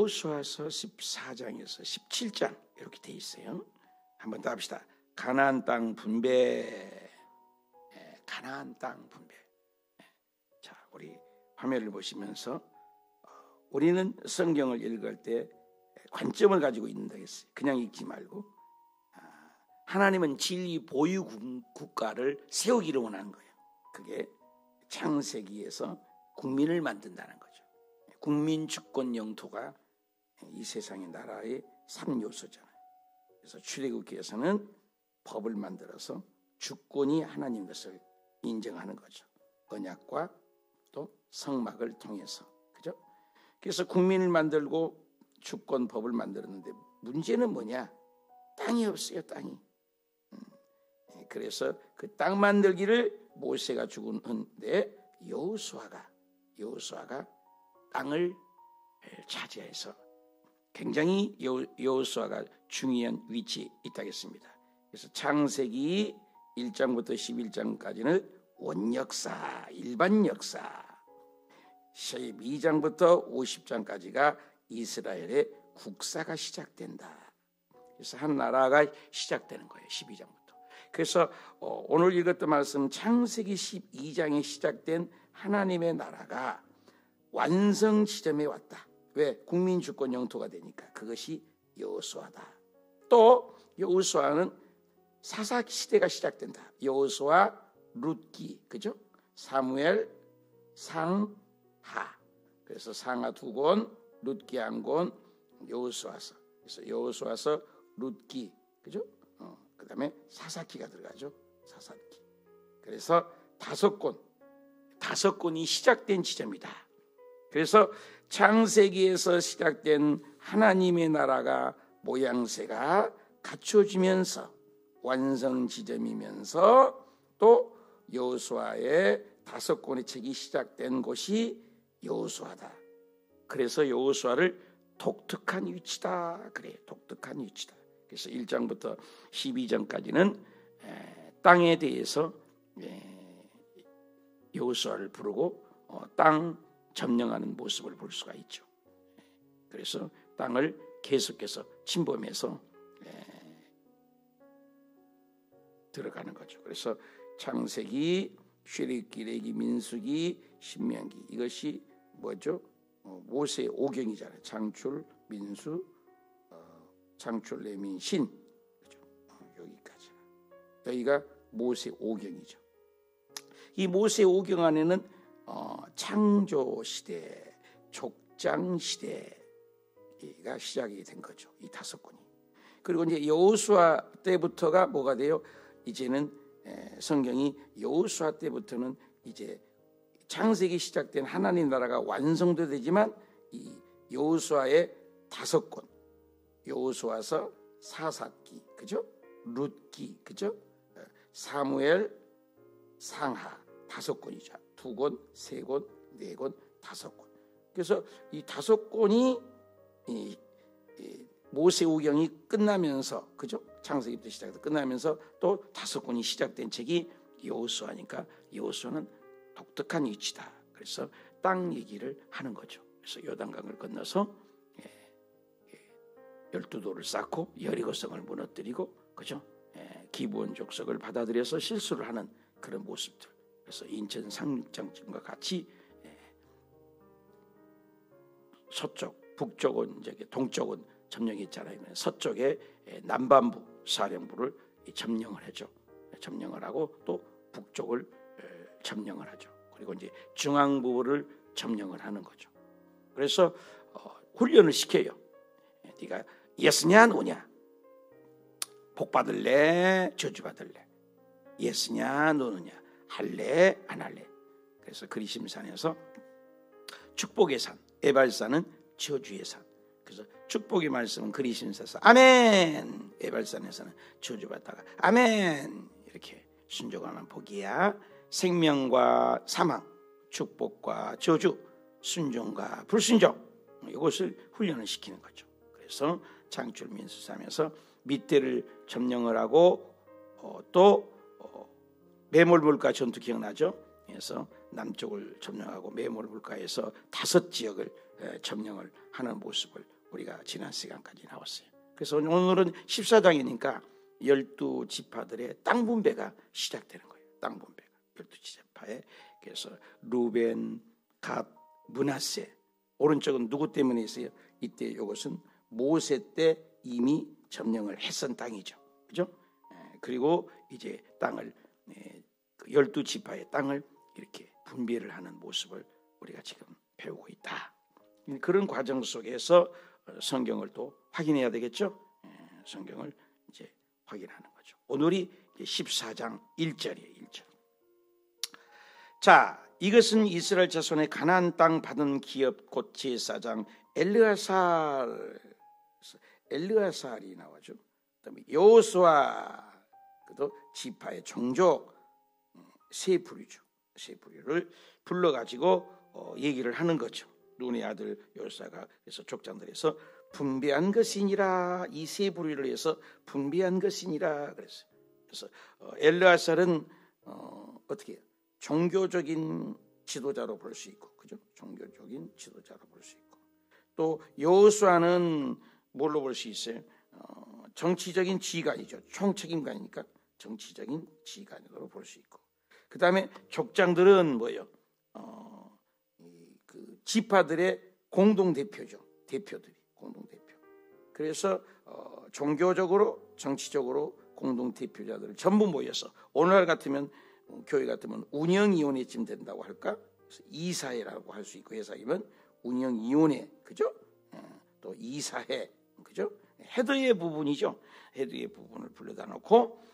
여호수아서 14장에서 17장 이렇게 돼 있어요. 한번 더 합시다. 가나안 땅 분배. 가나안 땅 분배. 자, 우리 화면을 보시면서 우리는 성경을 읽을 때 관점을 가지고 읽는다 했어요. 그냥 읽지 말고 하나님은 진리 보유 국가를 세우기를 원하는 거예요. 그게 창세기에서 국민을 만든다는 거죠. 국민 주권 영토가 이 세상의 나라의 3요소잖아요. 그래서 출애굽기에서는 법을 만들어서 주권이 하나님 것을 인정하는 거죠. 언약과 또 성막을 통해서. 그죠? 그래서 국민을 만들고 주권 법을 만들었는데 문제는 뭐냐? 땅이 없어요. 땅이. 그래서 그 땅 만들기를 모세가 주군데 여호수아가 땅을 차지해서 굉장히 여호수아가 중요한 위치에 있다겠습니다. 그래서 창세기 1장부터 11장까지는 원역사, 일반 역사, 12장부터 50장까지가 이스라엘의 국사가 시작된다. 그래서 한 나라가 시작되는 거예요. 12장부터. 그래서 오늘 읽었던 말씀 창세기 12장에 시작된 하나님의 나라가 완성 지점에 왔다. 왜? 국민 주권 영토가 되니까. 그것이 여호수아다. 또 여호수아는 사사 시대가 시작된다. 여호수아, 룻기, 그죠? 사무엘, 상하. 그래서 상하 2권, 룻기 1권, 여호수아서. 그래서 여호수아서, 룻기, 그죠? 그다음에 사사기가 들어가죠. 사사기. 그래서 5권이 시작된 지점이다. 그래서 창세기에서 시작된 하나님의 나라가 모양새가 갖춰지면서 완성 지점이면서 또 여호수아의 5권의 책이 시작된 곳이 여호수아다. 그래서 여호수아를 독특한 위치다. 그래, 독특한 위치다. 그래서 1장부터 12장까지는 땅에 대해서 여호수아를 부르고 땅 점령하는 모습을 볼 수가 있죠. 그래서 땅을 계속해서 침범해서 들어가는 거죠. 그래서 창세기, 출애굽기, 레위기, 민수기, 신명기 이것이 뭐죠? 모세의 5경이잖아요. 창출, 민수, 창출, 레위, 신. 그렇죠? 여기까지. 여기가 모세 5경이죠. 이 모세 5경 안에는 창조 시대, 족장 시대가 시작이 된 거죠. 이 5권이. 그리고 이제 여호수아 때부터가 뭐가 돼요? 이제는 성경이 여호수아 때부터는 이제 창세기 시작된 하나님 나라가 완성도 되지만 이 여호수아의 5권, 여호수아서, 사사기, 그죠? 룻기, 그죠? 사무엘, 상하 5권이죠. 2권, 3권, 4권, 5권. 그래서 이 5권이 이 모세 오경이 끝나면서, 그죠? 창세기부터 시작해서 끝나면서 또 5권이 시작된 책이 여호수아니까 여호수아는 독특한 위치다. 그래서 땅 얘기를 하는 거죠. 그래서 요단강을 건너서 12도를 쌓고 여리고성을 무너뜨리고, 그죠? 기브온 족속을 받아들여서 실수를 하는 그런 모습들. 그래서 인천 상륙작전과 같이 서쪽, 북쪽은 이제 동쪽은 점령했잖아요. 서쪽에 남반부 사령부를 점령을 하죠. 점령을 하고 또 북쪽을 점령을 하죠. 그리고 이제 중앙부를 점령을 하는 거죠. 그래서 훈련을 시켜요. 네가 예스냐 노냐, 복 받을래 저주 받을래, 예스냐 노느냐, 할래 안 할래. 그래서 그리심산에서 축복의 산, 에발산은 저주의 산. 그래서 축복의 말씀은 그리심산에서 아멘, 에발산에서는 저주받다가 아멘 이렇게 순종하면 복이야. 생명과 사망, 축복과 저주, 순종과 불순종, 이것을 훈련을 시키는 거죠. 그래서 창출 민수삼에서 밑에를 점령을 하고 또 매몰불가 전투 기억나죠? 그래서 남쪽을 점령하고 매몰불가에서 5 지역을 점령을 하는 모습을 우리가 지난 시간까지 나왔어요. 그래서 오늘은 14장이니까 12지파들의 땅 분배가 시작되는 거예요. 땅 분배가 12지파에. 그래서 루벤, 갓, 므낫세. 오른쪽은 누구 때문에 있어요? 이때 이것은 모세 때 이미 점령을 했던 땅이죠. 그죠? 그리고 이제 땅을 12지파의 땅을 이렇게 분배를 하는 모습을 우리가 지금 배우고 있다. 그런 과정 속에서 성경을 또 확인해야 되겠죠? 성경을 이제 확인하는 거죠. 오늘이 14장 1절이에요. 1절. 자, 이것은 이스라엘 자손의 가나안 땅 받은 기업 곧 제사장 엘르아살이 나와죠. 그다음에 여호수아 그도 지파의 종족 세 부류죠. 세 부류를 불러가지고 얘기를 하는 거죠. 눈의 아들 여호수아가 그래서 족장들에서 분배한 것이니라. 이 세 부류를 해서 분배한 것이니라 그랬어요. 그래서 엘르아살은 어떻게 해요? 종교적인 지도자로 볼 수 있고, 그죠? 종교적인 지도자로 볼 수 있고, 또 여호수아는 뭘로 볼 수 있어요? 정치적인 지휘관이죠. 총책임관이니까 정치적인 지휘관으로 볼 수 있고, 그 다음에 족장들은 뭐예요? 그 지파들의 공동 대표죠. 대표들이 공동 대표. 그래서 종교적으로, 정치적으로 공동 대표자들을 전부 모여서 오늘날 같으면 교회 같으면 운영위원회쯤 된다고 할까? 그래서 이사회라고 할 수 있고 회사이면 운영위원회, 그죠? 또 이사회, 그죠? 헤드의 부분이죠. 헤드의 부분을 불러다 놓고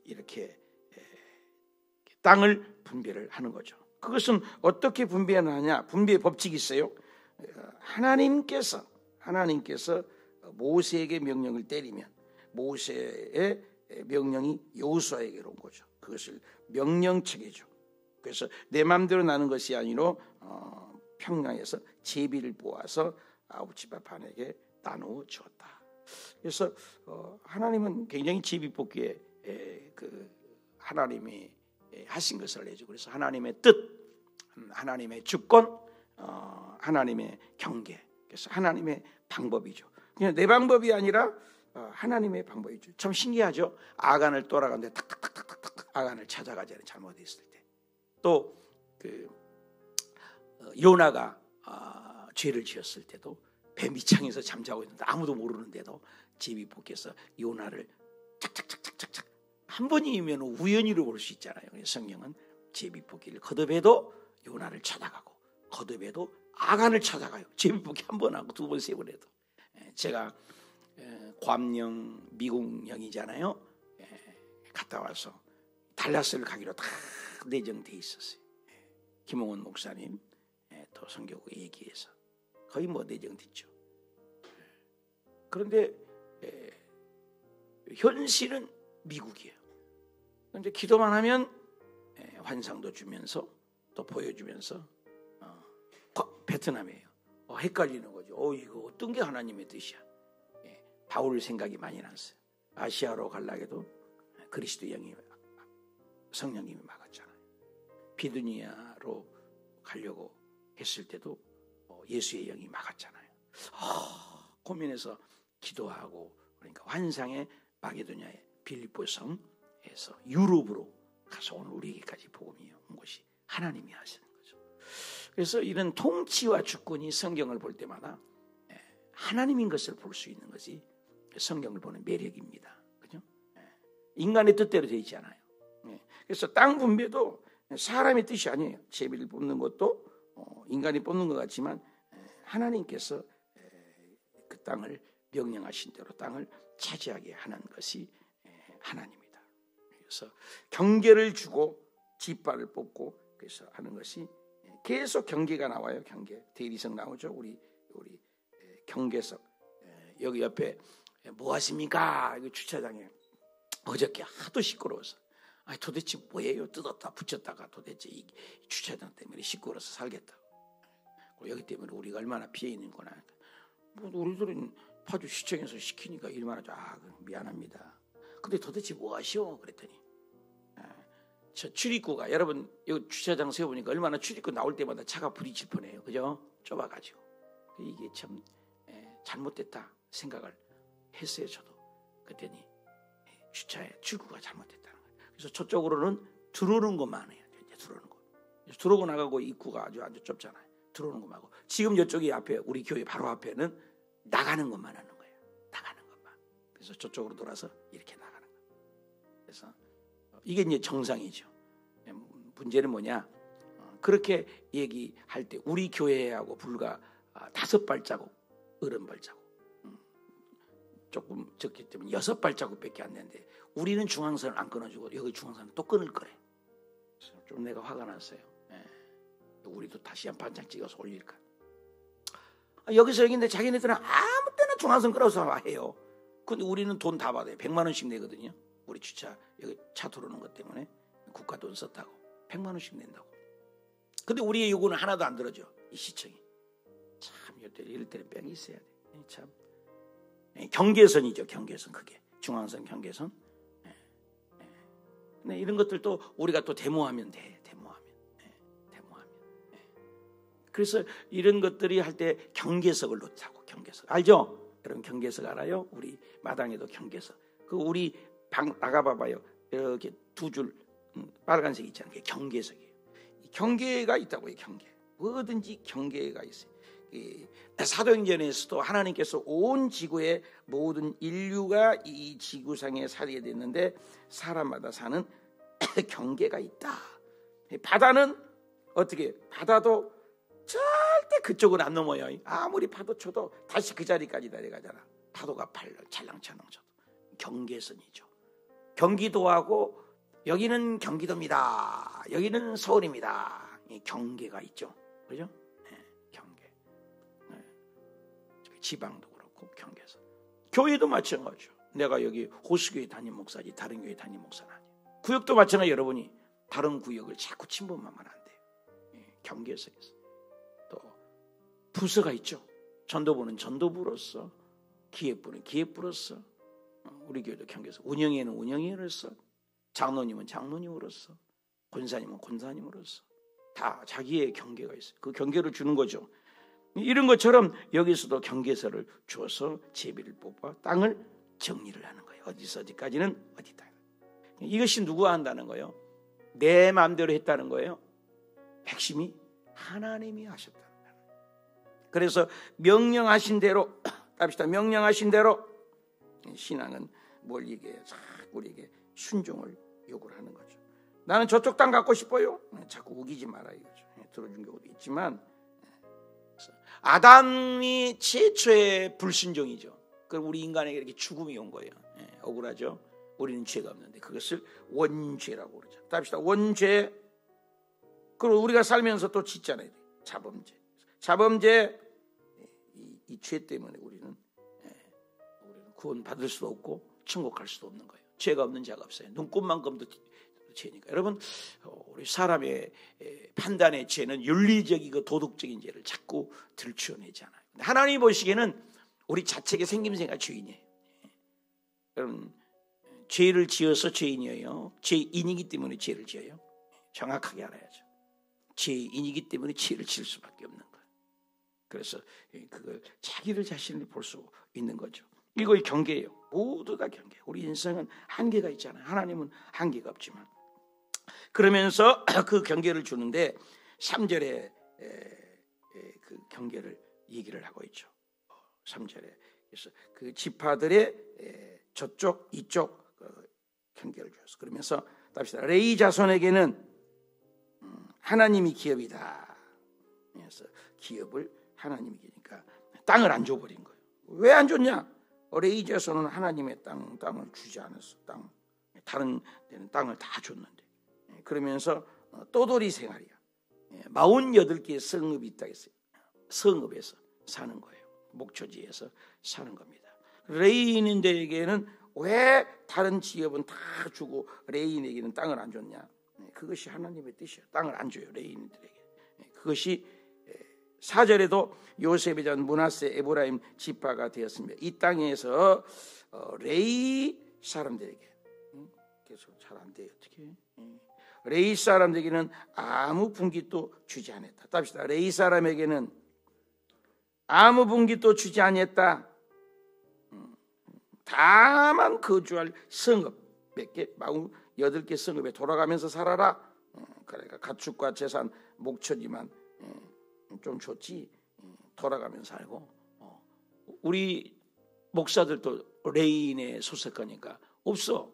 이렇게 땅을 분배를 하는 거죠. 그것은 어떻게 분배하느냐? 분배의 법칙이 있어요. 하나님께서 모세에게 명령을 때리면 모세의 명령이 여호수아에게로 온 거죠. 그것을 명령체계죠. 그래서 내 마음대로 나는 것이 아니로 평양에서 제비를 모아서 아홉 지파 반에게 나누어 주었다. 그래서 하나님은 굉장히 제비뽑기에 그 하나님이 하신 것을 내죠. 그래서 하나님의 뜻, 하나님의 주권, 하나님의 경계, 그래서 하나님의 방법이죠. 그냥 내 방법이 아니라 하나님의 방법이죠. 참 신기하죠. 아간을 떠나가는데 탁탁탁탁탁 아간을 찾아가잖아요. 잘못했을 때. 또 그 요나가 죄를 지었을 때도 배 밑창에서 잠자고 있는데 아무도 모르는데도 제비뽑기에서 요나를 착착착착착 한 번이면 우연히로 볼 수 있잖아요. 성경은 제비뽑기를 거듭해도 요나를 찾아가고 거듭해도 아간을 찾아가요. 제비뽑기 한 번 하고 두 번 세 번 해도. 제가 괌령 미국령이잖아요. 갔다 와서 달라스를 가기로 다 내정돼 있었어요. 김홍원 목사님 또 선교국에 얘기해서 거의 뭐 내정됐죠. 그런데 현실은 미국이에요. 그런데 기도만 하면 환상도 주면서 또 보여주면서 베트남이에요. 헷갈리는 거죠. 이거 어떤 게 하나님의 뜻이야. 바울 생각이 많이 났어요. 아시아로 가려고 그리스도 영이 성령님이 막았잖아요. 비두니아로 가려고 했을 때도 예수의 영이 막았잖아요. 고민해서 기도하고 그러니까 환상의 마게도냐의 빌립보 성에서 유럽으로 가서 오늘 우리에게까지 복음이 온 것이 하나님이 하시는 거죠. 그래서 이런 통치와 주권이 성경을 볼 때마다 하나님인 것을 볼 수 있는 것이 성경을 보는 매력입니다. 그죠? 인간의 뜻대로 되어 있지 않아요. 그래서 땅 분배도 사람의 뜻이 아니에요. 제비를 뽑는 것도 인간이 뽑는 것 같지만 하나님께서 그 땅을 명령하신 대로 땅을 차지하게 하는 것이 하나님이다. 그래서 경계를 주고 지파를 뽑고 그래서 하는 것이 계속 경계가 나와요. 경계 대리석 나오죠. 우리 경계석 여기 옆에 뭐 하십니까? 이거 주차장에 어저께 하도 시끄러워서 도대체 뭐예요? 뜯었다 붙였다가 도대체 이 주차장 때문에 시끄러워서 살겠다. 여기 때문에 우리가 얼마나 피해 있는 거나. 뭐 우리들은 파주 시청에서 시키니까 일만 하죠. 미안합니다. 근데 도대체 뭐 하시오? 그랬더니 저 출입구가 여러분 이 주차장 세워보니까 얼마나 출입구 나올 때마다 차가 부딪힐 뻔해요. 그죠? 좁아가지고 이게 참 잘못됐다 생각을 했어요. 저도 그랬더니 주차의 출구가 잘못됐다는 거예요. 그래서 저쪽으로는 들어오는 것만 해요. 이제 들어오는 거. 들어오고 나가고 입구가 아주 좁잖아요. 들어오는 것만 하고 지금 이쪽이 앞에 우리 교회 바로 앞에는 나가는 것만 하는 거예요. 나가는 것만. 그래서 저쪽으로 돌아서 이렇게 나가는 거예요. 그래서 이게 이제 정상이죠. 문제는 뭐냐? 그렇게 얘기할 때 우리 교회하고 불과 5발자국, 30발자국, 조금 적기 때문에 6발자국밖에 안 되는데 우리는 중앙선을 안 끊어주고 여기 중앙선을 또 끊을 거래. 그래서 좀 내가 화가 났어요. 우리도 다시 한 반장 찍어서 올릴까? 여기서 여기인데 자기네들은 아무 때나 중앙선 끌어서 해요. 근데 우리는 돈 다 받아요. 100만 원씩 내거든요. 우리 주차 여기 차 들어오는 것 때문에 국가 돈 썼다고 100만 원씩 낸다고. 근데 우리의 요구는 하나도 안 들어줘. 이 시청이 참 이럴 때는 뺑이 있어야 돼. 참 경계선이죠. 경계선 그게 중앙선 경계선. 근데 이런 것들도 우리가 또 데모하면 돼. 데모하면. 그래서 이런 것들이 할 때 경계석을 놓자고. 경계석 알죠? 여러분 경계석 알아요? 우리 마당에도 경계석. 그 우리 방 나가봐봐요. 이렇게 두 줄 빨간색 있잖아요. 그게 경계석이에요. 경계가 있다고요. 경계. 뭐든지 경계가 있어요. 사도행전에서도 하나님께서 온 지구의 모든 인류가 이 지구상에 살게 됐는데 사람마다 사는 경계가 있다. 바다는 어떻게? 바다도 절대 그쪽은 안 넘어요. 아무리 파도 쳐도 다시 그 자리까지 내려가잖아. 파도가 찰랑찰랑 쳐도. 경계선이죠. 경기도하고 여기는 경기도입니다. 여기는 서울입니다. 이 경계가 있죠. 그죠? 경계. 지방도 그렇고 경계선. 교회도 마찬가지죠. 내가 여기 호수교회 담임 목사지 다른 교회 담임 목사는 아니에요. 구역도 마찬가지. 여러분이 다른 구역을 자꾸 침범하면 안 돼요. 경계선에서. 또 부서가 있죠. 전도부는 전도부로서, 기획부는 기획부로서, 우리 교회도 경계선. 운영위에는 운영위로서, 장로님은 장로님으로서, 권사님은 권사님으로서 다 자기의 경계가 있어요. 그 경계를 주는 거죠. 이런 것처럼 여기서도 경계서를 주어서 제비를 뽑아 땅을 정리를 하는 거예요. 어디서 어디까지는 어디다. 이것이 누가 한다는 거예요? 내 마음대로 했다는 거예요. 핵심이 하나님이 하셨다는 거예요. 그래서 명령하신 대로 합시다. 명령하신 대로. 신앙은 뭘 얘기해요? 자꾸 우리에게 순종을 요구를 하는 거죠. 나는 저쪽 땅 갖고 싶어요. 자꾸 우기지 마라 이거죠. 들어준 경우도 있지만 아담이 최초의 불순종이죠. 그럼 우리 인간에게 이렇게 죽음이 온 거예요. 억울하죠. 우리는 죄가 없는데 그것을 원죄라고 그러죠. 합시다. 원죄. 그리고 우리가 살면서 또 짓잖아요. 자범죄. 자범죄. 이 죄 때문에 우리는 구원 받을 수도 없고 천국 갈 수도 없는 거예요. 죄가 없는 자가 없어요. 눈곱만큼도 죄니까. 여러분, 우리 사람의 판단의 죄는 윤리적이고 도덕적인 죄를 자꾸 들추어내잖아요. 하나님 보시기에는 우리 자책의 생김새가 죄인이에요. 여러분, 죄를 지어서 죄인이에요. 죄인이기 때문에 죄를 지어요. 정확하게 알아야죠. 죄인이기 때문에 죄를 지을 수밖에 없는 거예요. 그래서 그걸 자기를 자신을 볼 수 있는 거죠. 이거 경계예요. 모두 다 경계. 우리 인생은 한계가 있잖아요. 하나님은 한계가 없지만. 그러면서 그 경계를 주는데 3절에 그 경계를 얘기를 하고 있죠. 3절에. 그래서 그 지파들의 저쪽 이쪽 경계를 주었어. 그러면서 답시다. 레위 자손에게는 하나님이 기업이다. 그래서 기업을 하나님이 기니까 땅을 안 줘버린 거예요. 왜 안 줬냐? 레위 자손은 하나님의 땅을 주지 않았어. 다른 데는 땅을 다 줬는데. 그러면서 떠돌이 생활이야. 48개의 성읍이 있다 했어요. 성읍에서 사는 거예요. 목초지에서 사는 겁니다. 레위인들에게는 왜 다른 지역은 다 주고 레위인에게는 땅을 안 줬냐? 그것이 하나님의 뜻이에요. 땅을 안 줘요. 레위인들에게. 그것이 4절에도 요셉의 전 므낫세 에브라임 지파가 되었습니다. 이 땅에서 레위 사람들에게 계속 잘 안 돼요. 어떻게? 레위 사람들에게는 아무 분깃도 주지 않았다. 답시다. 레위 사람에게는 아무 분깃도 주지 아니했다. 다만 거주할 성읍 몇 개, 48개 성읍에 돌아가면서 살아라. 그러니까 가축과 재산 목초지만 좀 줬지. 돌아가면서 살고. 우리 목사들도 레인에 소속하니까 없어.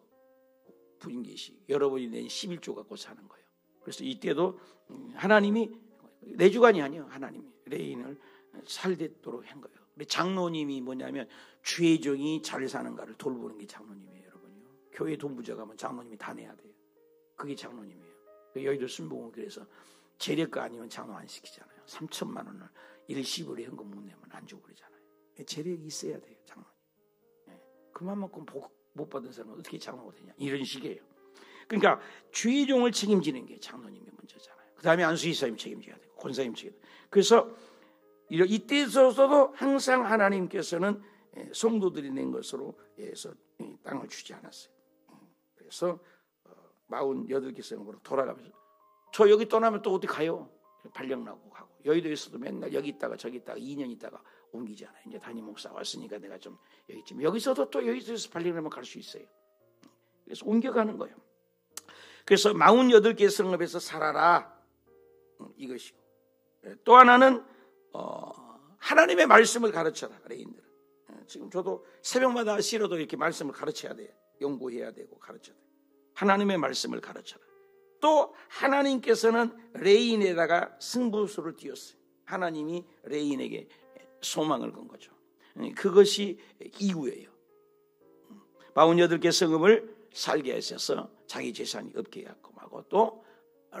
분깃이 여러분이 낸 11조 갖고 사는 거예요. 그래서 이때도 하나님이 내 주관이 아니에요. 하나님이 레인을 살도록 한 거예요. 우리 장로님이 뭐냐면 주의 종이 잘 사는가를 돌보는 게 장로님이에요, 여러분요. 교회 돈 부족하면 장로님이 다 내야 돼요. 그게 장로님이에요. 여의도 순복음 그래서 재력가 아니면 장로 안 시키잖아요. 3천만 원을 일시불에 현금 못 내면 안 주고 그러잖아요. 재력이 있어야 돼요, 장로님. 그만큼 복 못 받은 사람은 어떻게 장로가 되냐, 이런 식이에요. 그러니까 주의 종을 책임지는 게 장로님이 먼저잖아요. 그 다음에 안수이사님 책임져야 되고 권사님 책임져야 되고. 그래서 이때 있어서도 항상 하나님께서는 성도들이 낸 것으로 해서 땅을 주지 않았어요. 그래서 48개 성으로 돌아가면서 저 여기 떠나면 또 어디 가요? 발령 나고 가고. 여의도에서도 맨날 여기 있다가 저기 있다가 2년 있다가 옮기잖아요. 이제 담임 목사 왔으니까 내가 좀 여기쯤. 여기서도 또 여의도에서 발령 나면 갈 수 있어요. 그래서 옮겨가는 거예요. 그래서 48개 성읍에서 살아라. 이것이고. 또 하나는 하나님의 말씀을 가르쳐라. 레인들은. 지금 저도 새벽마다 싫어도 이렇게 말씀을 가르쳐야 돼요. 연구해야 되고 가르쳐야 돼요. 하나님의 말씀을 가르쳐라. 또 하나님께서는 레인에다가 승부수를 띄웠어요. 하나님이 레인에게 소망을 건 거죠. 그것이 이유예요. 48개 성읍을 살게 하셔서 자기 재산이 없게 하고 또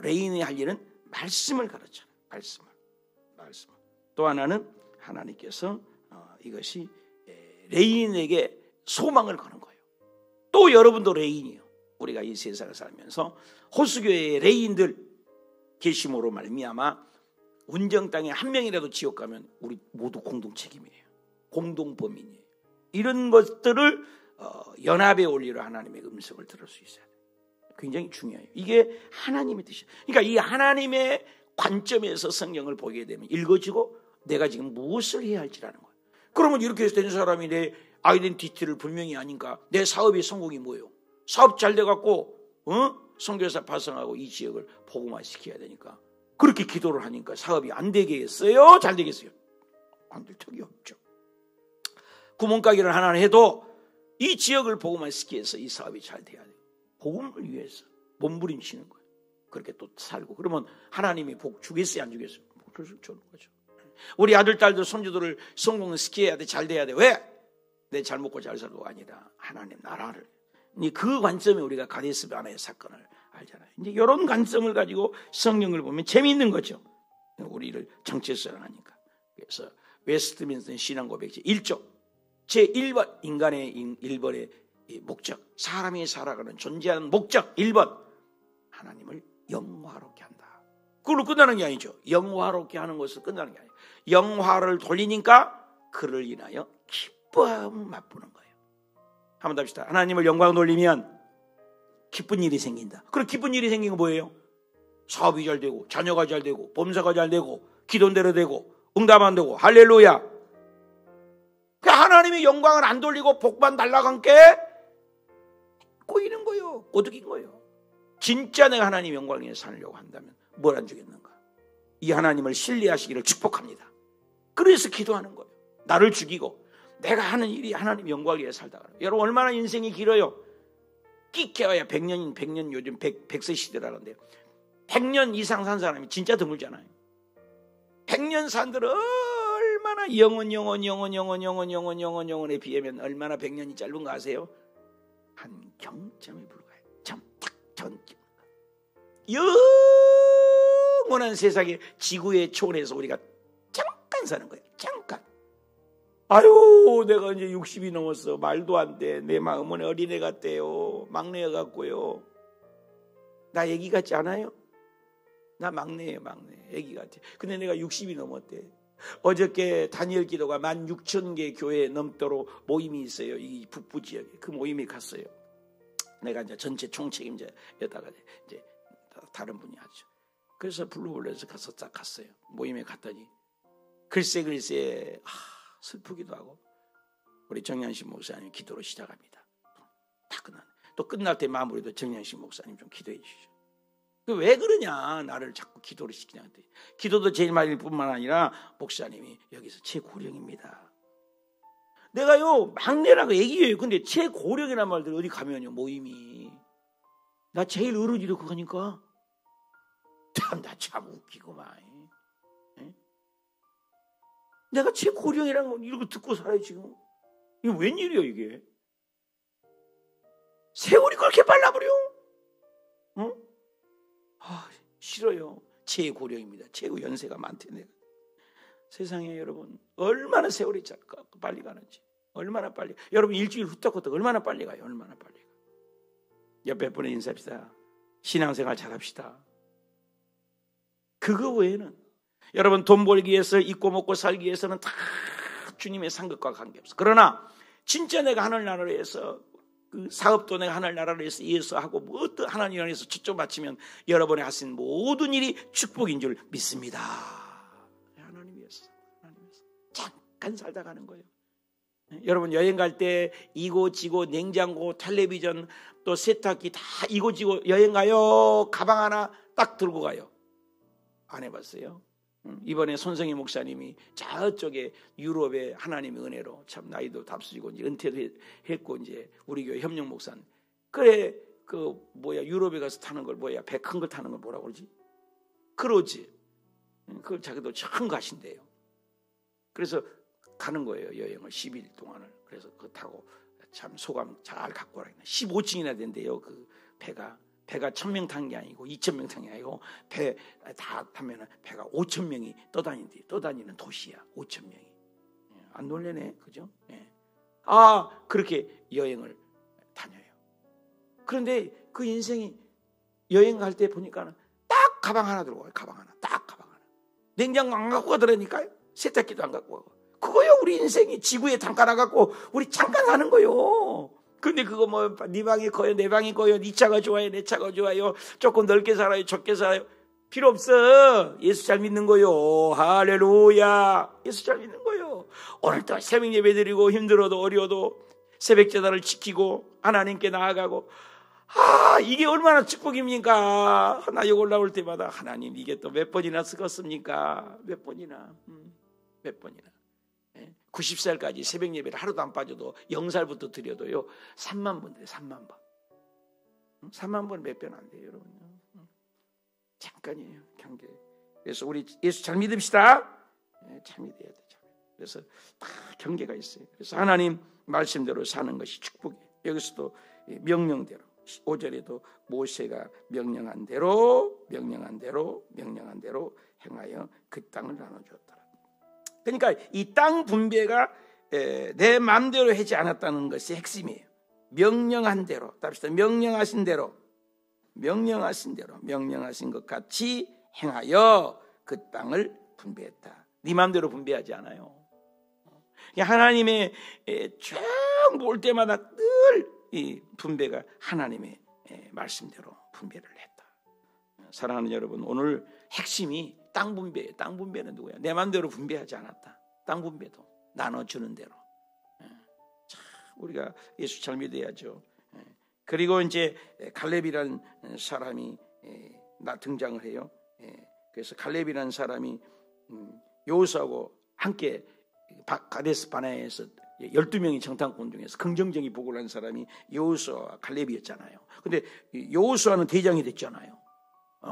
레인이 할 일은 말씀을 가르쳐라. 말씀. 또 하나는 하나님께서 이것이 레인에게 소망을 거는 거예요. 또 여러분도 레인이에요. 우리가 이 세상을 살면서 호수교회의 레인들 계심으로 말미암아 운정 땅에 한 명이라도 지옥 가면 우리 모두 공동 책임이에요. 공동 범인이에요. 이런 것들을 연합의 원리로 하나님의 음성을 들을 수 있어야 돼요. 굉장히 중요해요. 이게 하나님의 뜻이에요. 그러니까 이 하나님의 관점에서 성경을 보게 되면 읽어지고 내가 지금 무엇을 해야 할지라는 거예요. 그러면 이렇게 해서 된 사람이 내 아이덴티티를 분명히 아니까 내 사업의 성공이 뭐예요? 사업 잘 돼갖고 선교사 파송하고 이 지역을 복음화시켜야 되니까 그렇게 기도를 하니까 사업이 안 되겠어요? 잘 되겠어요? 안 될 턱이 없죠. 구멍가게를 하나 해도 이 지역을 복음화시켜서 이 사업이 잘 돼야 돼요. 복음을 위해서 몸부림치는 거예요. 그렇게 또 살고 그러면 하나님이 복 주겠어요? 안 주겠어요? 복을 주는 거죠. 우리 아들, 딸들, 손주들을 성공시켜야 돼. 잘 돼야 돼. 왜? 내 잘 먹고 잘 살고가 아니라 하나님 나라를. 그 관점에 우리가 가데스 바네의 사건을 알잖아요. 이제 이런 관점을 가지고 성경을 보면 재미있는 거죠. 우리를 정체성을 하니까. 그래서 웨스트민스터 신앙고백제 1조 제1번 인간의 1번의 목적, 사람이 살아가는 존재하는 목적 1번 하나님을 영화롭게 한다. 그걸로 끝나는 게 아니죠. 영화롭게 하는 것으로 끝나는 게 아니에요. 영화를 돌리니까 그를 인하여 기뻐함을 맛보는 거예요. 한번 더 합시다. 하나님을 영광 돌리면 기쁜 일이 생긴다. 그럼 기쁜 일이 생긴 건 뭐예요? 사업이 잘 되고 자녀가 잘 되고 범사가 잘 되고 기도대로 되고 응답 안 되고 할렐루야. 하나님의 영광을 안 돌리고 복만 날라간 게 꼬이는 거예요. 꼬드긴 거예요. 진짜 내가 하나님 영광 위에 살려고 한다면 뭘 안 주겠는가? 이 하나님을 신뢰하시기를 축복합니다. 그래서 기도하는 거예요. 나를 죽이고 내가 하는 일이 하나님 영광 위에 살다가. 여러분 얼마나 인생이 길어요. 끼켜야 100년 요즘 100세 시대라는데요. 100년 이상 산 사람이 진짜 드물잖아요. 100년 산들 얼마나 영원에 비하면 얼마나 100년이 짧은 거 아세요? 한 경점에 불과해요. 전격. 영원한 세상에 지구의 초원에서 우리가 잠깐 사는 거예요. 잠깐. 아유, 내가 이제 60이 넘었어. 말도 안 돼. 내 마음은 어린애 같대요. 막내여 같고요. 나 애기 같지 않아요? 나 막내예요, 막내. 애기 같아. 근데 내가 60이 넘었대. 어저께 다니엘 기도가 16,000개 교회에 넘도록 모임이 있어요. 이 북부 지역에. 그 모임에 갔어요. 내가 이제 전체 총책임자였다가 이제 다른 분이 하죠. 그래서 불러서 가서 딱 갔어요. 모임에 갔더니 글쎄 슬프기도 하고 우리 정양식 목사님 기도로 시작합니다. 다 끝나네. 또 끝날 때 마무리도 정양식 목사님 좀 기도해 주시죠. 왜 그러냐 나를 자꾸 기도를 시키냐. 기도도 제일 많이 뿐만 아니라 목사님이 여기서 최고령입니다. 내가요 막내라고 얘기해요. 근데 최고령이란 말들 어디 가면요 모임이 나 제일 어른이라고 그거 하니까 나 참 웃기구만. 에? 내가 최고령이라는 건 이러고 듣고 살아요 지금. 이게 웬일이야 이게. 세월이 그렇게 빨라버려. 응? 싫어요. 최고령입니다. 최고 연세가 많대 내가. 세상에 여러분 얼마나 세월이 빨리 가는지. 얼마나 빨리. 여러분 일주일 후딱후딱 얼마나 빨리 가요. 얼마나 빨리 가요. 옆에 분에 인사합시다. 신앙생활 잘합시다. 그거 외에는 여러분 돈 벌기 위해서 입고 먹고 살기 위해서는 다 주님의 상급과 관계없어. 그러나 진짜 내가 하늘나라를 위해서 그 사업도 내가 하늘나라를 위해서 예수하고 뭐 어떤 하나님 안에서 초점 맞추면 여러분이 하신 모든 일이 축복인 줄 믿습니다. 하나님 위해서 잠깐 살다 가는 거예요. 여러분 여행 갈 때 이고지고 냉장고 텔레비전 또 세탁기 다 이고지고 여행 가요. 가방 하나 딱 들고 가요. 안 해봤어요? 이번에 손성희 목사님이 저쪽에 유럽의 하나님의 은혜로 참 나이도 답수지고 이제 은퇴도 했고 이제 우리 교회 협력 목사님 그래 유럽에 가서 타는 걸 배 큰 걸 타는 걸 뭐라고 그러지? 크루즈. 그걸 자기도 처음 가신대요. 그래서 가는 거예요 여행을 10일 동안을. 그래서 그거 타고 참 소감 잘 갖고 오라. 15층이나 된대요 그 배가 1000명 탄 게 아니고 2000명 탄 게 아니고 배 다 타면은 배가 5000명이 떠다닌대. 떠다니는 도시야 5000명이. 안 놀래네 그죠? 예. 그렇게 여행을 다녀요. 그런데 그 인생이 여행 갈 때 보니까는 딱 가방 하나 들고 가요. 가방 하나. 냉장고 안 갖고 가더라니까요. 세탁기도 안 갖고 가고. 그거요 우리 인생이 지구에 잠깐 나갖고 우리 잠깐 사는 거요. 근데 그거 네 방이 커요 내 방이 커요 네 차가 좋아요 내 차가 좋아요 조금 넓게 살아요 적게 살아요 필요 없어. 예수 잘 믿는 거요. 할렐루야. 예수 잘 믿는 거요. 오늘도 새벽 예배 드리고 힘들어도 어려워도 새벽 제단을 지키고 하나님께 나아가고 이게 얼마나 축복입니까? 나 여기 올라올 때마다 하나님 이게 또 몇 번이나 쓰겠습니까? 몇 번이나 90살까지 새벽 예배를 하루도 안 빠져도 0살부터 드려도요 3만 번 돼요. 3만 번. 3만 번 몇 번 안 돼요 여러분. 잠깐이에요 경계. 그래서 우리 예수 잘 믿읍시다. 잘 믿어야 돼. 그래서 다 경계가 있어요. 그래서 하나님 말씀대로 사는 것이 축복이에요. 여기서도 명령대로 5절에도 모세가 명령한 대로 행하여 그 땅을 나눠주었더라. 그러니까 이 땅 분배가 내 마음대로 하지 않았다는 것이 핵심이에요. 명령한 대로, 답시다. 명령하신 것 같이 행하여 그 땅을 분배했다. 네 마음대로 분배하지 않아요. 하나님의 쭉 볼 때마다 늘 이 분배가 하나님의 말씀대로 분배를 했다. 사랑하는 여러분, 오늘 핵심이 땅 분배예요. 땅 분배는 누구야? 내 마음대로 분배하지 않았다. 땅 분배도 나눠주는 대로. 우리가 예수 잘 믿어야죠. 그리고 이제 갈렙이라는 사람이 등장을 해요. 그래서 갈렙이라는 사람이 여호수아하고 함께 가데스 바네아에서 12명이 정탐꾼 중에서 긍정적인 보고를 한 사람이 여호수아와 갈렙이었잖아요. 근데 여호수아는 대장이 됐잖아요.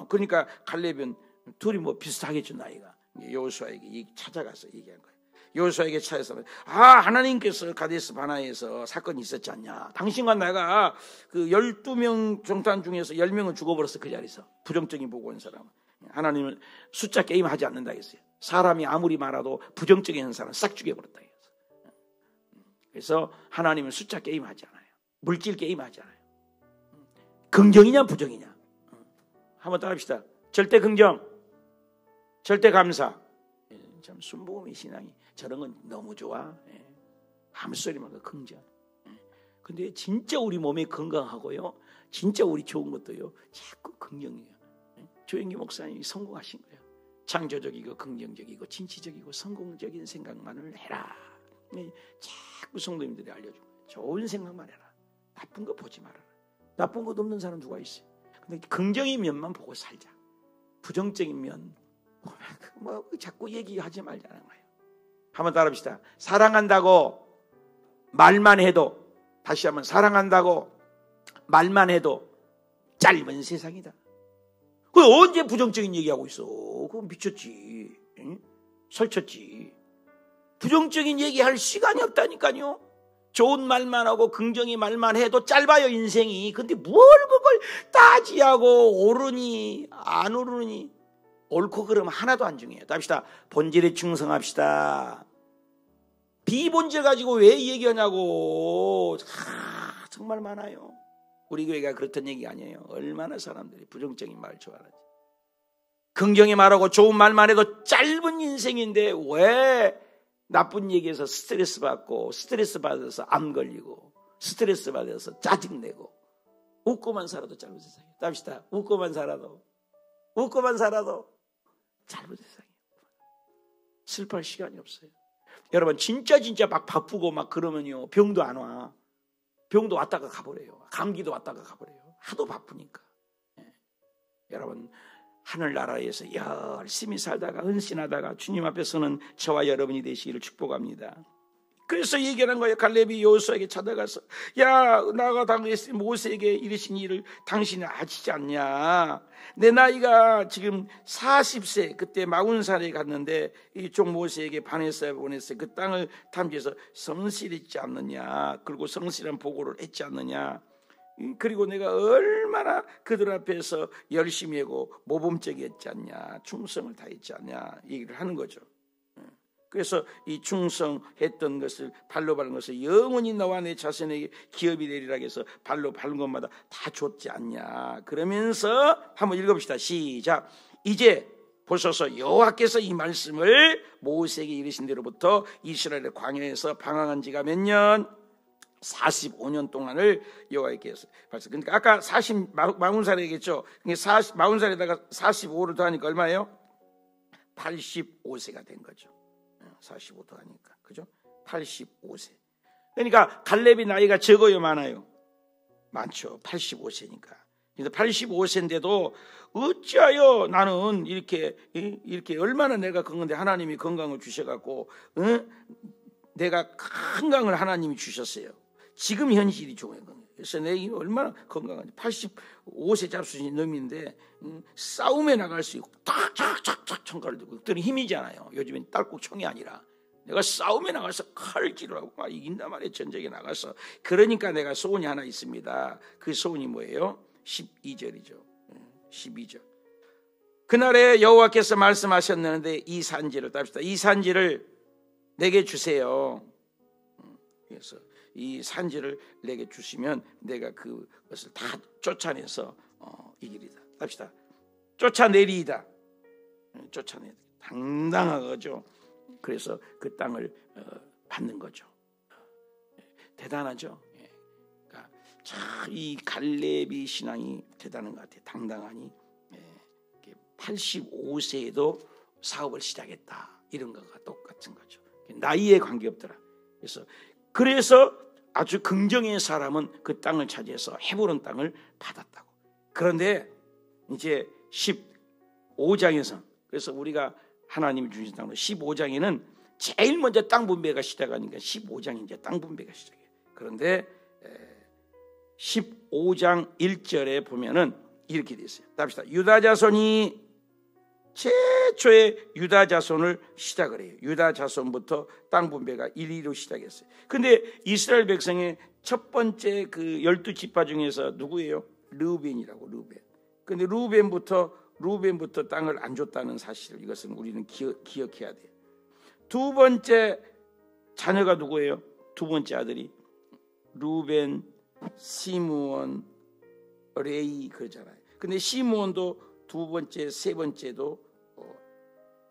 그러니까 갈렙은 둘이 비슷하겠죠 나이가. 여호수아에게 찾아가서 얘기한 거예요. 여호수아에게 찾아서 하나님께서 가데스 바네아에서 사건이 있었지 않냐. 당신과 내가 그 12명 정탐 중에서 10명은 죽어버렸어. 그 자리에서. 부정적인 보고 한 사람은. 하나님은 숫자 게임 하지 않는다 했어요. 사람이 아무리 많아도 부정적인 사람은 싹 죽여버렸다 했어요. 그래서 하나님은 숫자 게임 하지 않아요. 물질 게임 하지 않아요. 긍정이냐 부정이냐. 한번 따라합시다. 절대 긍정, 절대 감사. 참 순복음의 신앙이 저런 건 너무 좋아. 아무 소리만 긍정. 근데 진짜 우리 몸이 건강하고요, 진짜 우리 좋은 것도요 자꾸 긍정이에요. 조영기 목사님이 성공하신 거예요. 창조적이고 긍정적이고 진취적이고 성공적인 생각만을 해라. 자꾸 성도님들이 알려준 거예요. 좋은 생각만 해라. 나쁜 거 보지 말아라. 나쁜 것 없는 사람 누가 있어요? 근데 긍정의 면만 보고 살자. 부정적인 면 뭐 자꾸 얘기하지 말자는 거예요. 한번 따라합시다. 사랑한다고 말만 해도, 다시 한번, 사랑한다고 말만 해도 짧은 세상이다. 그 언제 부정적인 얘기하고 있어? 그거 미쳤지. 응? 설쳤지. 부정적인 얘기할 시간이 없다니까요. 좋은 말만 하고 긍정의 말만 해도 짧아요, 인생이. 근데 뭘 그걸 따지하고 오르니 안 오르니. 옳고 그름 하나도 안 중요해요. 답시다. 본질에 충성합시다. 비본질 가지고 왜 얘기하냐고. 정말 많아요. 우리 교회가 그렇던 얘기 아니에요. 얼마나 사람들이 부정적인 말을 좋아하는지. 긍정의 말하고 좋은 말만 해도 짧은 인생인데 왜 나쁜 얘기해서 스트레스 받고, 스트레스 받아서 암 걸리고, 스트레스 받아서 짜증내고, 웃고만 살아도 짧은 세상이에요. 답시다. 웃고만 살아도 짧은 세상이에요. 슬퍼할 시간이 없어요. 여러분 진짜 막 바쁘고 막 그러면요, 병도 안 와. 병도 왔다가 가버려요. 감기도 왔다가 가버려요. 하도 바쁘니까. 여러분 하늘나라에서 열심히 살다가 헌신하다가 주님 앞에 서는 저와 여러분이 되시기를 축복합니다. 그래서 얘기하는 거예요. 갈렙이 여호수아에게 찾아가서, 야, 나가 당시 모세에게 이르신 일을 당신이 아시지 않냐? 내 나이가 지금 40세, 그때 40살에 갔는데 이쪽 모세에게 반해서 보냈어요. 그 땅을 탐지해서 성실했지 않느냐? 그리고 성실한 보고를 했지 않느냐? 그리고 내가 얼마나 그들 앞에서 열심히 하고 모범적이었지 않냐? 충성을 다했지 않냐? 얘기를 하는 거죠. 그래서 이 충성했던 것을, 발로 밟은 것을 영원히 너와 내 자손에게 기업이 되리라 해서 발로 밟은 것마다 다 줬지 않냐. 그러면서 한번 읽어봅시다. 시작. 이제 보소서, 여호와께서 이 말씀을 모세에게 이르신 대로부터 이스라엘의 광야에서 방황한 지가 몇 년? 45년 동안을 여호와께서 봤어요. 그러니까 아까 40살에 얘기했죠. 40살에다가 45를 더하니까 얼마예요? 85세가 된 거죠. 45도 하니까, 그죠? 85세. 그러니까 갈렙이 나이가 적어요, 많아요? 많죠. 85세니까. 그래서 85세인데도 어찌하여 나는 이렇게 얼마나 내가 건강한데 하나님이 건강을 주셔갖고, 내가 건강을 하나님이 주셨어요. 지금 현실이 좋은 거예요. 그래서 내가 얼마나 건강한지. 85세 잡수신 놈인데 싸움에 나갈 수 있고 탁탁탁탁 총칼을 들고, 그때는 힘이잖아요. 요즘엔 딸꾹총이 아니라 내가 싸움에 나가서 칼질을 하고 막 이긴단 말이에요. 전쟁에 나가서. 그러니까 내가 소원이 하나 있습니다. 그 소원이 뭐예요? 12절이죠 12절. 그날에 여호와께서 말씀하셨는데 이 산지를, 답시다. 이 산지를 내게 주세요. 그래서 이 산지를 내게 주시면 내가 그것을 다 쫓아내서 이기리다. 합시다. 쫓아내리이다. 쫓아내리다. 당당하죠. 그래서 그 땅을 받는 거죠. 대단하죠. 그러니까 참 이 갈렙이 신앙이 대단한 것 같아요. 당당하니 85세에도 사업을 시작했다. 이런 것과 똑같은 거죠. 나이에 관계없더라. 그래서 아주 긍정의 사람은 그 땅을 차지해서 헤브론 땅을 받았다고. 그런데 이제 15장에서, 그래서 우리가 하나님이 주신 땅으로 15장에는 제일 먼저 땅 분배가 시작하니까 15장이 이제 땅 분배가 시작해요. 그런데 15장 1절에 보면은 이렇게 돼 있어요. 답시다. 유다 자손이 최초의 유다 자손을 시작을 해요. 유다 자손부터 땅 분배가 1위로 시작했어요. 근데 이스라엘 백성의 첫 번째 그 12지파 중에서 누구예요? 르우벤이라고, 르우벤. 근데 르우벤부터 땅을 안 줬다는 사실을, 이것은 우리는 기억해야 돼요. 두 번째 자녀가 누구예요? 두 번째 아들이 르우벤, 시므온, 레위 그러잖아요. 근데 시므온도 두 번째, 세 번째도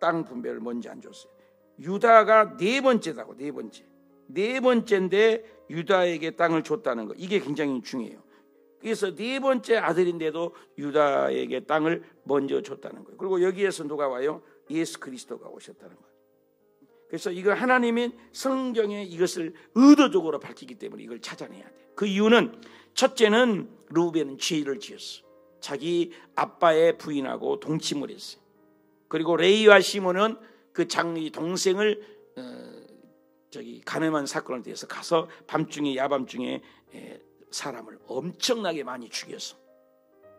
땅 분배를 먼저 안 줬어요. 유다가 네 번째다고, 네 번째인데 유다에게 땅을 줬다는 거, 이게 굉장히 중요해요. 그래서 네 번째 아들인데도 유다에게 땅을 먼저 줬다는 거예요. 그리고 여기에서 누가 와요? 예수 그리스도가 오셨다는 거예요. 그래서 이거 하나님의 성경에 이것을 의도적으로 밝히기 때문에 이걸 찾아내야 돼요. 그 이유는 첫째는 르우벤은 죄를 지었어. 자기 아빠의 부인하고 동침을 했어요. 그리고 레이와 시몬은 그 장리 동생을 가늠한 사건을 대해서 가서 밤중에 야밤중에 사람을 엄청나게 많이 죽였어.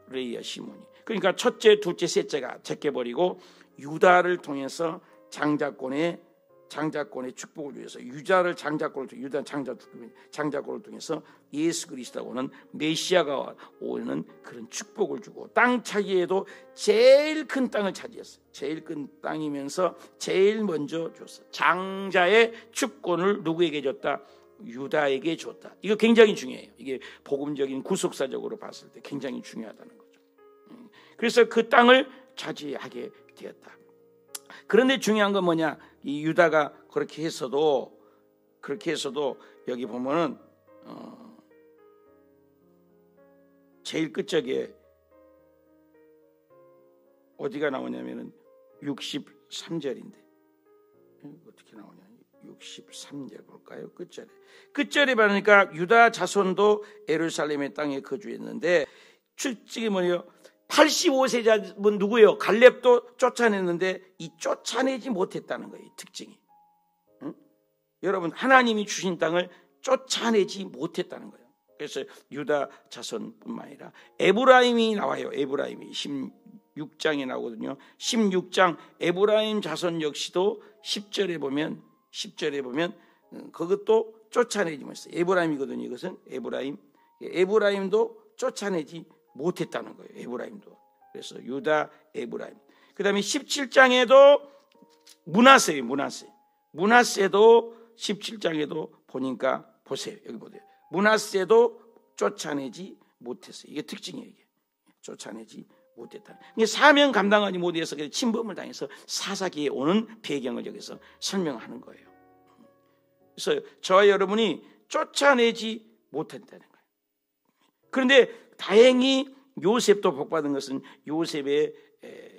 레이와 시몬이. 그러니까 첫째, 둘째, 셋째가 제껴버리고 유다를 통해서 장자권의 축복을 위해서 유다 장자권을 통해서 예수 그리스도가 오는 메시아가 오는 그런 축복을 주고 땅 차지에도 제일 큰 땅을 차지했어요. 제일 큰 땅이면서 제일 먼저 줬어. 장자의 주권을 누구에게 줬다? 유다에게 줬다. 이거 굉장히 중요해요. 이게 복음적인 구속사적으로 봤을 때 굉장히 중요하다는 거죠. 그래서 그 땅을 차지하게 되었다. 그런데 중요한 건 뭐냐? 이 유다가 그렇게 했어도 여기 보면은 제일 끝쪽에 어디가 나오냐면은 63절인데 어떻게 나오냐? 63절 볼까요? 끝절에 보니까 유다 자손도 예루살렘의 땅에 거주했는데 출직이 뭐예요? 85세자분 누구예요? 갈렙도 쫓아냈는데 이 쫓아내지 못했다는 거예요. 특징이. 응? 여러분 하나님이 주신 땅을 쫓아내지 못했다는 거예요. 그래서 유다 자손뿐만 아니라 에브라임이 나와요. 에브라임이 16장에 나오거든요. 16장 에브라임 자손 역시도 10절에 보면 그것도 쫓아내지 못했어요. 에브라임이거든요. 이것은 에브라임도 쫓아내지 못했다는 거예요. 에브라임도. 그래서 유다, 에브라임. 그 다음에 17장에도 문하세도 17장에도 보니까 보세요. 여기 보세요. 문하세도 쫓아내지 못했어요. 이게 특징이에요. 이게. 쫓아내지 못했다. 사명 감당하지 못해서 침범을 당해서 사사기에 오는 배경을 여기서 설명하는 거예요. 그래서 저와 여러분이 쫓아내지 못했다는 거예요. 그런데 다행히 요셉도 복받은 것은 요셉의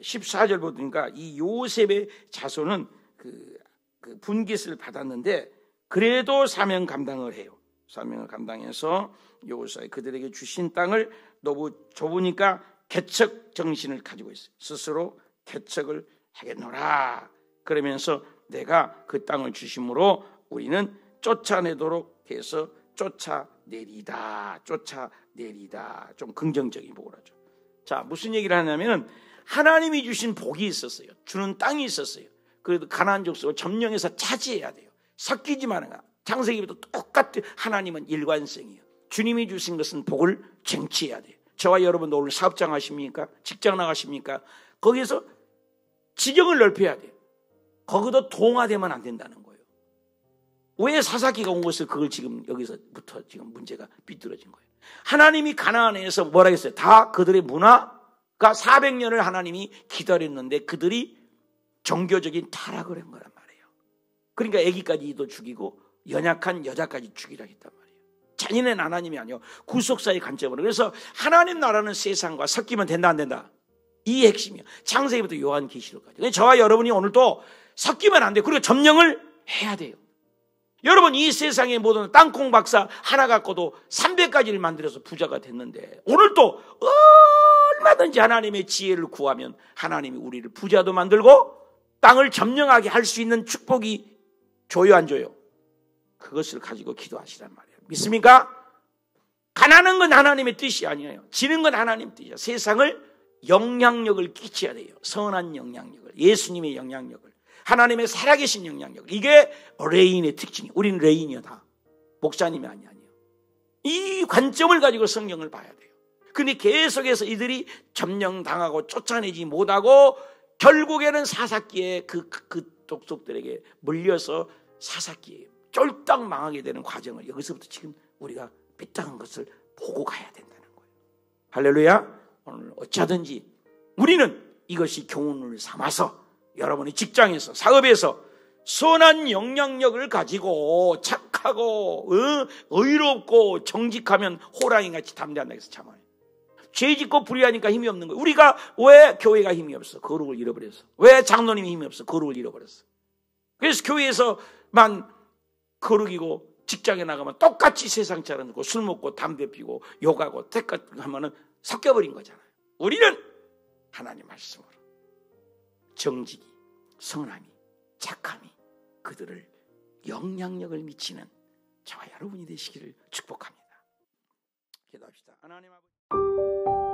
14절 보니까 이 요셉의 자손은 그 분깃을 받았는데 그래도 사명 감당을 해요. 사명을 감당해서 요사이 그들에게 주신 땅을 너무 좁으니까 개척 정신을 가지고 있어요. 스스로 개척을 하겠노라. 그러면서 내가 그 땅을 주심으로 우리는 쫓아내도록 해서 쫓아내리다. 좀 긍정적인 복을 하죠. 자, 무슨 얘기를 하냐면 하나님이 주신 복이 있었어요. 주는 땅이 있었어요. 그래도 가나안 족속을 점령해서 차지해야 돼요. 섞이지 마라. 창세기부터 똑같은 하나님은 일관성이에요. 주님이 주신 것은 복을 쟁취해야 돼요. 저와 여러분도 오늘 사업장 하십니까? 직장 나가십니까? 거기에서 지경을 넓혀야 돼요. 거기도 동화되면 안 된다는 거예요. 왜 사사기가 온 것을 그걸 지금 여기서부터 지금 문제가 삐뚤어진 거예요. 하나님이 가나안에서 뭐라 했어요? 다 그들의 문화가 400년을 하나님이 기다렸는데 그들이 종교적인 타락을 한 거란 말이에요. 그러니까 아기까지도 죽이고 연약한 여자까지 죽이라 했단 말이에요. 잔인한 하나님이 아니요. 구속사의 관점으로. 그래서 하나님 나라는 세상과 섞이면 된다 안 된다? 이 핵심이에요. 창세기부터 요한계시록까지. 저와 여러분이 오늘도 섞이면 안 돼요. 그리고 점령을 해야 돼요. 여러분 이 세상의 모든 땅콩 박사 하나 갖고도 300가지를 만들어서 부자가 됐는데 오늘도 얼마든지 하나님의 지혜를 구하면 하나님이 우리를 부자도 만들고 땅을 점령하게 할 수 있는 축복이 줘요 안 줘요? 그것을 가지고 기도하시란 말이에요. 믿습니까? 가난한 건 하나님의 뜻이 아니에요. 지는 건 하나님의 뜻이에요. 세상을 영향력을 끼쳐야 돼요. 선한 영향력을, 예수님의 영향력을, 하나님의 살아계신 영향력을. 이게 레인의 특징이에요. 우리는 레인이야 다. 목사님이 아니에요. 이 관점을 가지고 성경을 봐야 돼요. 근데 계속해서 이들이 점령당하고 쫓아내지 못하고 결국에는 사사기에 그 독속들에게 물려서 사사기에 쫄딱 망하게 되는 과정을 여기서부터 지금 우리가 삐딱한 것을 보고 가야 된다는 거예요. 할렐루야. 오늘 어찌하든지 우리는 이것이 교훈을 삼아서 여러분의 직장에서 사업에서 선한 영향력을 가지고 착하고 의롭고 정직하면 호랑이같이 담대한다 해서 참아요. 죄 짓고 불의하니까 힘이 없는 거예요. 우리가 왜 교회가 힘이 없어? 거룩을 잃어버렸어. 왜 장로님이 힘이 없어? 거룩을 잃어버렸어. 그래서 교회에서만 거룩이고 직장에 나가면 똑같이 세상 차려놓고 술 먹고 담배 피고 욕하고 택같 하면은 섞여버린 거잖아요. 우리는 하나님 말씀으로 정직이, 선함이, 착함이 그들을 영향력을 미치는 저와 여러분이 되시기를 축복합니다. 기도합시다. 하나님 아버지.